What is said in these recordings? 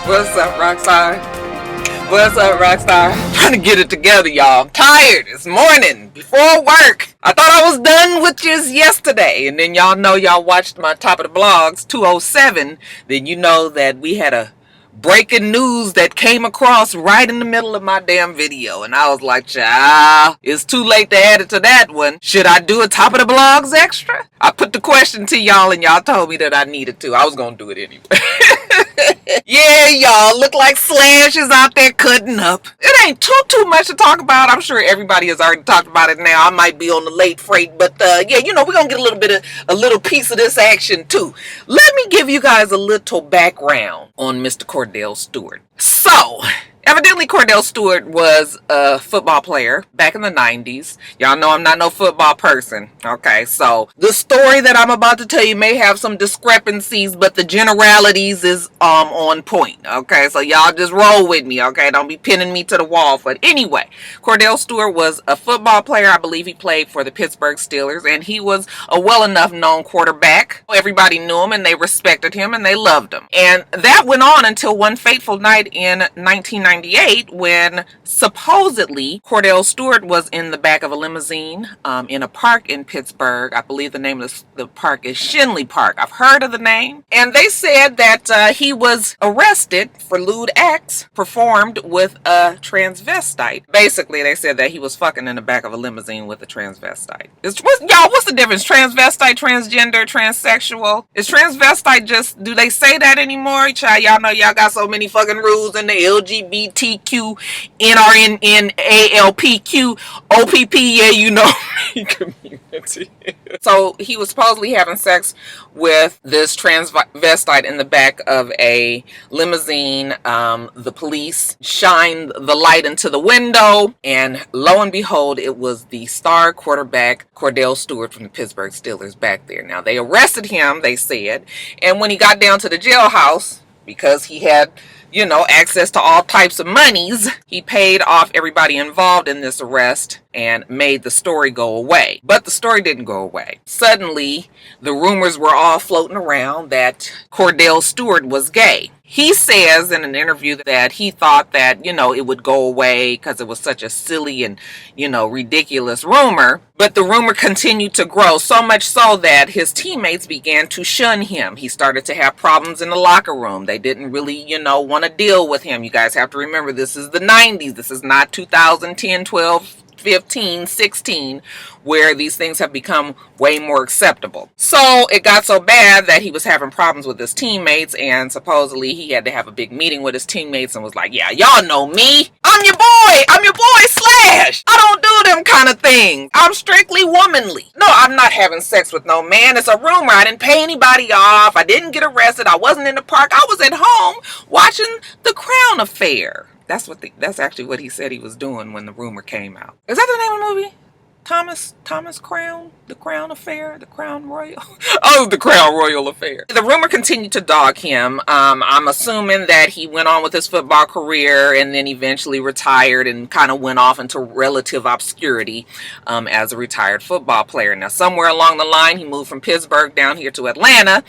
What's up, Roxstar? What's up, Roxstar? Trying to get it together, y'all. I'm tired. It's morning before work. I thought I was done with yous yesterday, and then y'all know y'all watched my top of the blogs 207. Then you know that we had a breaking news that came across right in the middle of my damn video, and I was like, child, it's too late to add it to that one. Should I do a top of the blogs extra? I put the question to y'all, and y'all told me that I needed to. I was gonna do it anyway. Yeah, y'all, look like Slash is out there cutting up. It ain't too much to talk about. I'm sure everybody has already talked about it now. I might be on the late freight, but yeah, you know, we're gonna get a little piece of this action too. Let me give you guys a little background on Mr. Kordell Stewart. So, evidently Kordell Stewart was a football player back in the 90s. Y'all know I'm not no football person. Okay, so the story that I'm about to tell you may have some discrepancies, but the generalities is on point. Okay, so y'all just roll with me. Okay, don't be pinning me to the wall. But anyway, Kordell Stewart was a football player. I believe he played for the Pittsburgh Steelers, and he was a well enough known quarterback. Everybody knew him, and they respected him, and they loved him. And that went on until one fateful night in 1998 when supposedly Kordell Stewart was in the back of a limousine in a park in Pittsburgh. I believe the name of the park is Shinley Park. I've heard of the name. And they said that he was arrested for lewd acts performed with a transvestite. Basically, they said that he was fucking in the back of a limousine with a transvestite. What's the difference? Transvestite, transgender, transsexual? Is transvestite just, do they say that anymore? Child, y'all know y'all got so many fucking rules in the LGBTQ, NRNNALPQ, OPP, yeah, you know, community. So he was supposedly having sex with this transvestite in the back of a limousine. The police shined the light into the window, and lo and behold, it was the star quarterback Kordell Stewart from the Pittsburgh Steelers back there. Now, they arrested him, they said, and when he got down to the jailhouse, because he had, you know, access to all types of monies, he paid off everybody involved in this arrest and made the story go away. But the story didn't go away. Suddenly, the rumors were all floating around that Kordell Stewart was gay. He says in an interview that he thought that, you know, it would go away because it was such a silly and, you know, ridiculous rumor. But the rumor continued to grow, so much so that his teammates began to shun him. He started to have problems in the locker room. They didn't really, you know, want to deal with him. You guys have to remember, this is the 90s. This is not 2010, 12, 15, 16, where these things have become way more acceptable. So it got so bad that he was having problems with his teammates, and supposedly he had to have a big meeting with his teammates and was like, yeah, y'all know me. I'm your boy Slash. I don't do them kind of things. I'm strictly womanly. No, I'm not having sex with no man. It's a rumor. I didn't pay anybody off. I didn't get arrested. I wasn't in the park. I was at home watching The Crown Affair. That's actually what he said he was doing when the rumor came out. Is that the name of the movie? Thomas Crown? The Crown Affair? The Crown Royal? Oh, The Crown Royal Affair. The rumor continued to dog him. I'm assuming that he went on with his football career and then eventually retired and kind of went off into relative obscurity as a retired football player. Now, somewhere along the line, he moved from Pittsburgh down here to Atlanta.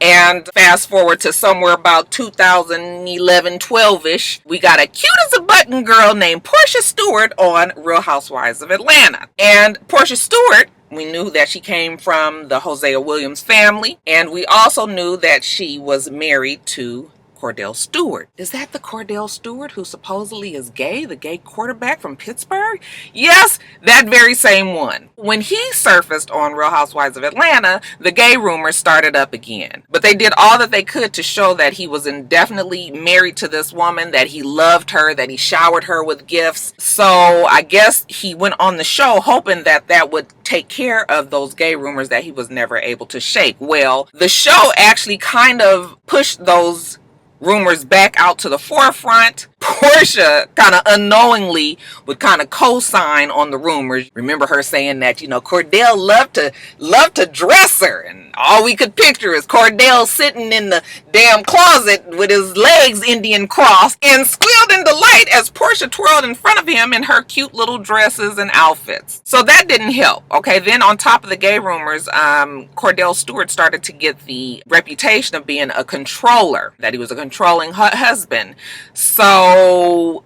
And fast forward to somewhere about 2011, 12-ish, we got a cute as a button girl named Portia Stewart on Real Housewives of Atlanta. And Portia Stewart, we knew that she came from the Hosea Williams family, and we also knew that she was married to Kordell Stewart. Is that the Kordell Stewart who supposedly is gay, the gay quarterback from Pittsburgh? Yes, that very same one. When he surfaced on Real Housewives of Atlanta, the gay rumors started up again. But they did all that they could to show that he was indefinitely married to this woman, that he loved her, that he showered her with gifts. So I guess he went on the show hoping that that would take care of those gay rumors that he was never able to shake. Well, the show actually kind of pushed those rumors back out to the forefront. Portia kind of unknowingly would kind of co-sign on the rumors. Remember her saying that, you know, Kordell loved to dress her, and all we could picture is Kordell sitting in the damn closet with his legs Indian crossed and squealed into the light as Portia twirled in front of him in her cute little dresses and outfits. So that didn't help. Okay, then on top of the gay rumors, Kordell Stewart started to get the reputation of being a controller, that he was a controlling husband. So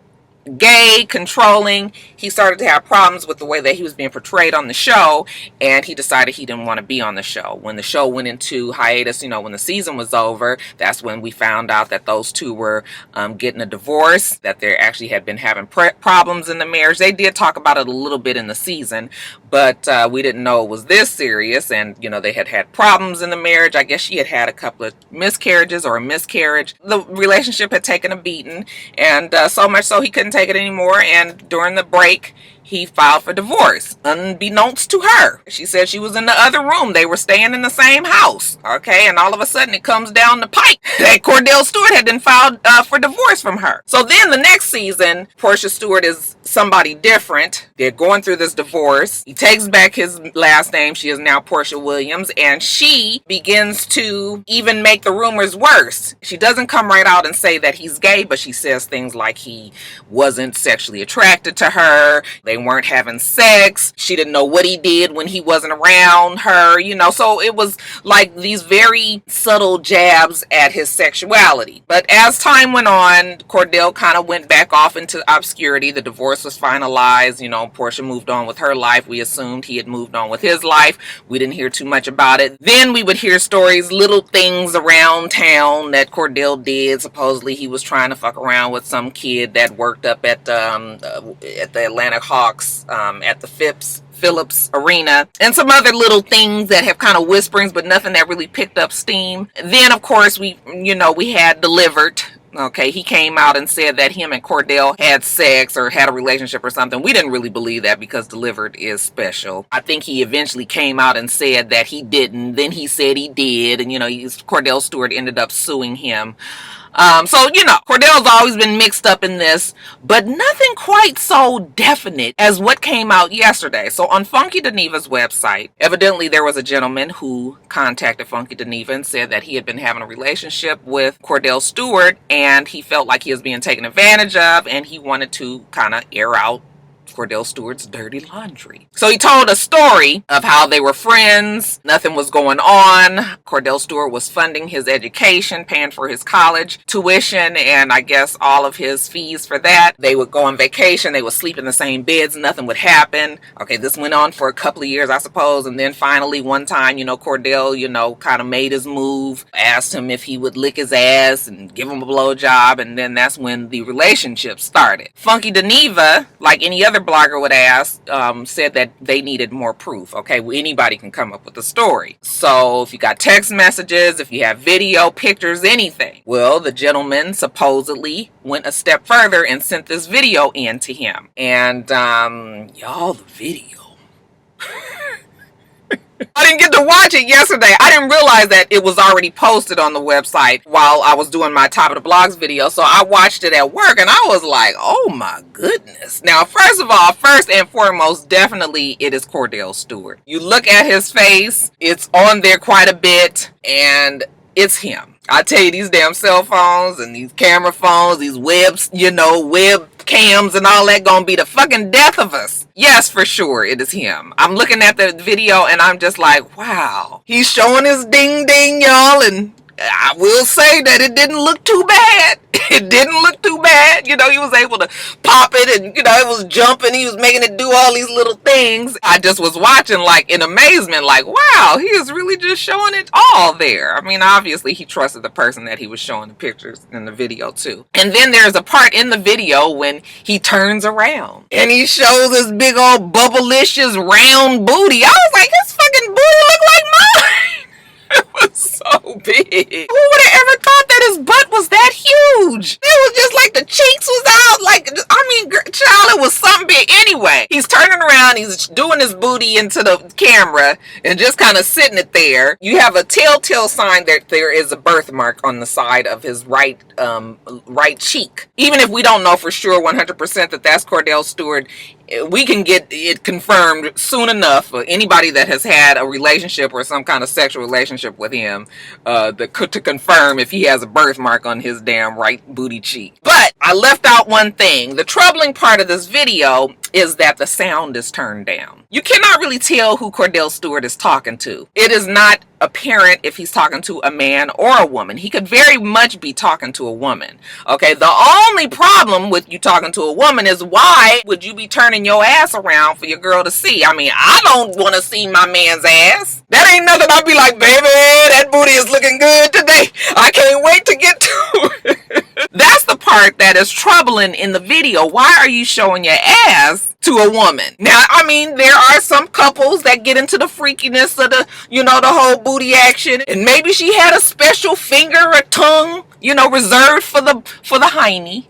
gay, controlling, he started to have problems with the way that he was being portrayed on the show, and he decided he didn't want to be on the show. When the show went into hiatus, when the season was over, that's when we found out that those two were getting a divorce, that they actually had been having problems in the marriage. They did talk about it a little bit in the season, but we didn't know it was this serious, and they had problems in the marriage. I guess she had a couple of miscarriages or a miscarriage. The relationship had taken a beating, and so much so he couldn't take it anymore, and during the break he filed for divorce, unbeknownst to her. She said she was in the other room. They were staying in the same house. Okay, and all of a sudden it comes down the pike that Kordell Stewart had been filed for divorce from her. So then the next season, Portia Stewart is somebody different. They're going through this divorce. He takes back his last name. She is now Portia Williams, and she begins to even make the rumors worse. She doesn't come right out and say that he's gay, but she says things like he wasn't sexually attracted to her. They weren't having sex. She didn't know what he did when he wasn't around her, so it was like these very subtle jabs at his sexuality. But as time went on, Kordell kind of went back off into obscurity. The divorce was finalized. Portia moved on with her life. We assumed he had moved on with his life. We didn't hear too much about it. Then we would hear stories, little things around town that Kordell did. Supposedly he was trying to fuck around with some kid that worked up at the Atlanta Hawks at the Phillips Arena, and some other little things that have kind of whisperings, but nothing that really picked up steam. Then, of course, we had Delivered. Okay, he came out and said that him and Kordell had sex or had a relationship or something. We didn't really believe that because Delivered is special. I think he eventually came out and said that he didn't. Then he said he did, and Kordell Stewart ended up suing him. So Kordell's always been mixed up in this, but nothing quite so definite as what came out yesterday. So on Funky Dineva's website, evidently there was a gentleman who contacted Funky Dineva and said that he had been having a relationship with Kordell Stewart, and he felt like he was being taken advantage of, and he wanted to kind of air out Kordell Stewart's dirty laundry. So he told a story of how they were friends, nothing was going on. Kordell Stewart was funding his education, paying for his college tuition, and I guess all of his fees for that. They would go on vacation, they would sleep in the same beds, nothing would happen. Okay, this went on for a couple of years, I suppose, and then finally one time, Kordell, kind of made his move, asked him if he would lick his ass and give him a blowjob, and then that's when the relationship started. Funky Dineva, like any other blogger would ask, said that they needed more proof. Okay, well, anybody can come up with a story. So if you got text messages, if you have video, pictures, anything. Well, the gentleman supposedly went a step further and sent this video in to him. And y'all, the video. I didn't get to watch it yesterday. I didn't realize that it was already posted on the website while I was doing my Top of the Blogs video. So I watched it at work and I was like, oh my goodness. Now, first of all, first and foremost, definitely it is Kordell Stewart. You look at his face, it's on there quite a bit, and it's him. I tell you, these damn cell phones and these camera phones, these webs, web cams and all that gonna be the fucking death of us. Yes, for sure, it is him. I'm looking at the video and I'm just like, wow. He's showing his ding ding, y'all, and I will say that it didn't look too bad. It didn't look too bad. He was able to pop it and, it was jumping. He was making it do all these little things. I just was watching like in amazement, like, wow, he is really just showing it all there. I mean, obviously he trusted the person that he was showing the pictures in the video to. And then there's a part in the video when he turns around and he shows his big old bubblicious round booty. I was like, his fucking booty look like mine. It was so big. Who would have ever thought that his butt was that huge? It was just like the cheeks was out. Like, I mean, child, it was something big. Anyway, he's turning around. He's doing his booty into the camera and just kind of sitting it there, you have a telltale sign that there is a birthmark on the side of his right cheek. Even if we don't know for sure 100% that that's Kordell Stewart, we can get it confirmed soon enough for anybody that has had a relationship or some kind of sexual relationship with him to confirm if he has a birthmark on his damn right booty cheek. But I left out one thing. The troubling part of this video is that the sound is turned down. You cannot really tell who Kordell Stewart is talking to. It is not apparent if he's talking to a man or a woman. He could very much be talking to a woman. Okay, the only problem with you talking to a woman is why would you be turning your ass around for your girl to see? I mean, I don't want to see my man's ass. That ain't nothing I'd be like, baby, that booty is looking good today. I can't wait to get to it. That's the part that is troubling in the video. Why are you showing your ass to a woman? Now, I mean, there are some couples that get into the freakiness of the, the whole booty action, and maybe she had a special finger or tongue, reserved for the hiney.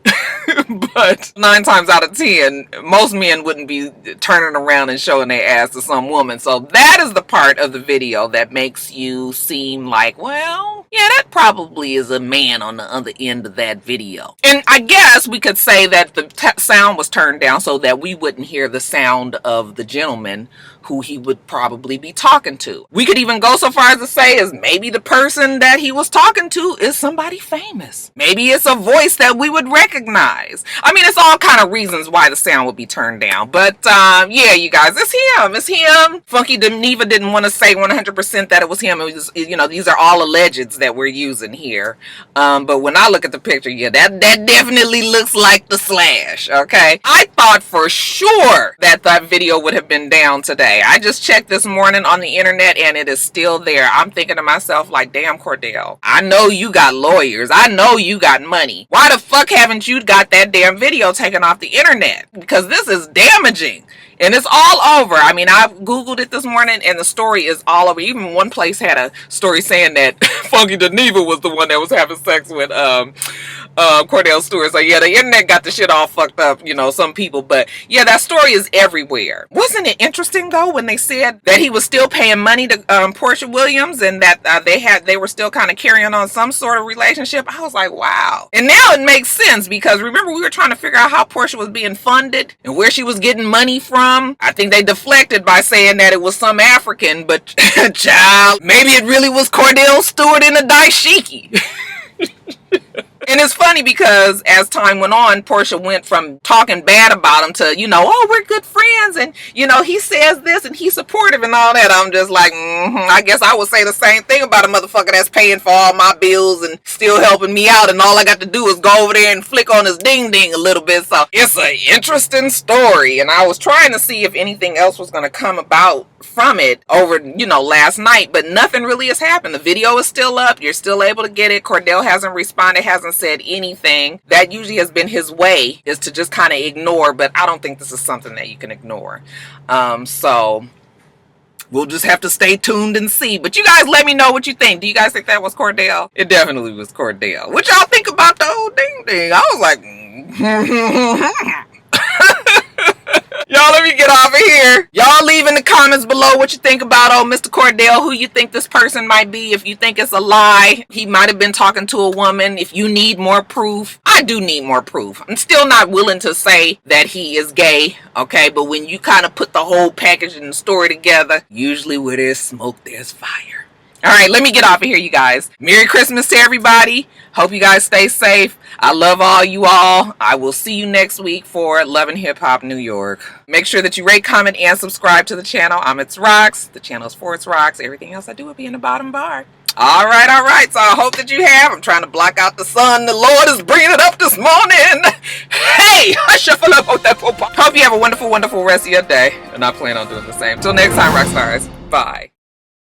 But 9 times out of 10, most men wouldn't be turning around and showing their ass to some woman. So that is the part of the video that makes you seem like, well, yeah, that probably is a man on the other end of that video. And I guess we could say that the sound was turned down so that we wouldn't hear the sound of the gentleman who he would probably be talking to. We could even go so far as to say is maybe the person that he was talking to is somebody famous. Maybe it's a voice that we would recognize. I mean, it's all kind of reasons why the sound would be turned down. But yeah, you guys, it's him. It's him. Funky Geneva didn't want to say 100% that it was him. It was, these are all allegeds that we're using here. But when I look at the picture, yeah, that definitely looks like the Slash. Okay, I thought for sure that video would have been down today. I just checked this morning on the internet and it is still there. I'm thinking to myself like, damn, Kordell, I know you got lawyers. I know you got money. Why the fuck haven't you got that damn video taken off the internet? Because this is damaging. And it's all over. I mean, I Googled it this morning and the story is all over. Even one place had a story saying that Funky Geneva was the one that was having sex with Kordell Stewart. So yeah, the internet got the shit all fucked up, some people. But yeah, that story is everywhere. Wasn't it interesting though when they said that he was still paying money to Portia Williams and that they were still kind of carrying on some sort of relationship? I was like, wow. And now it makes sense because remember we were trying to figure out how Portia was being funded and where she was getting money from. I think they deflected by saying that it was some African, but child, maybe it really was Kordell Stewart in a dashiki. And it's funny because as time went on, Portia went from talking bad about him to, oh, we're good friends. And, he says this and he's supportive and all that. I'm just like, I guess I would say the same thing about a motherfucker that's paying for all my bills and still helping me out. And all I got to do is go over there and flick on his ding ding a little bit. So it's an interesting story. And I was trying to see if anything else was going to come about from it over, last night, but nothing really has happened. The video is still up. You're still able to get it. Kordell hasn't responded, hasn't said anything. That usually has been his way, is to just kind of ignore, but I don't think this is something that you can ignore. So we'll just have to stay tuned and see. But you guys let me know what you think. Do you guys think that was Kordell? It definitely was Kordell. What y'all think about the whole ding ding? I was like, y'all, let me get off of here. Y'all leave in the comments below what you think about Mr. Kordell, who you think this person might be. If you think it's a lie, he might have been talking to a woman. If you need more proof, I do need more proof. I'm still not willing to say that he is gay, okay? But when you kind of put the whole package and the story together, usually where there's smoke, there's fire. All right, let me get off of here, you guys. Merry Christmas to everybody. Hope you guys stay safe. I love all you all. I will see you next week for Love and Hip Hop New York. Make sure that you rate, comment, and subscribe to the channel. I'm itsrox. The channel is for itsrox. Everything else I do will be in the bottom bar. All right. So I hope that you have. I'm trying to block out the sun. The Lord is bringing it up this morning. Hey, I shuffle up. Hope you have a wonderful, wonderful rest of your day. And I plan on doing the same. Till next time, Roxstars. Bye.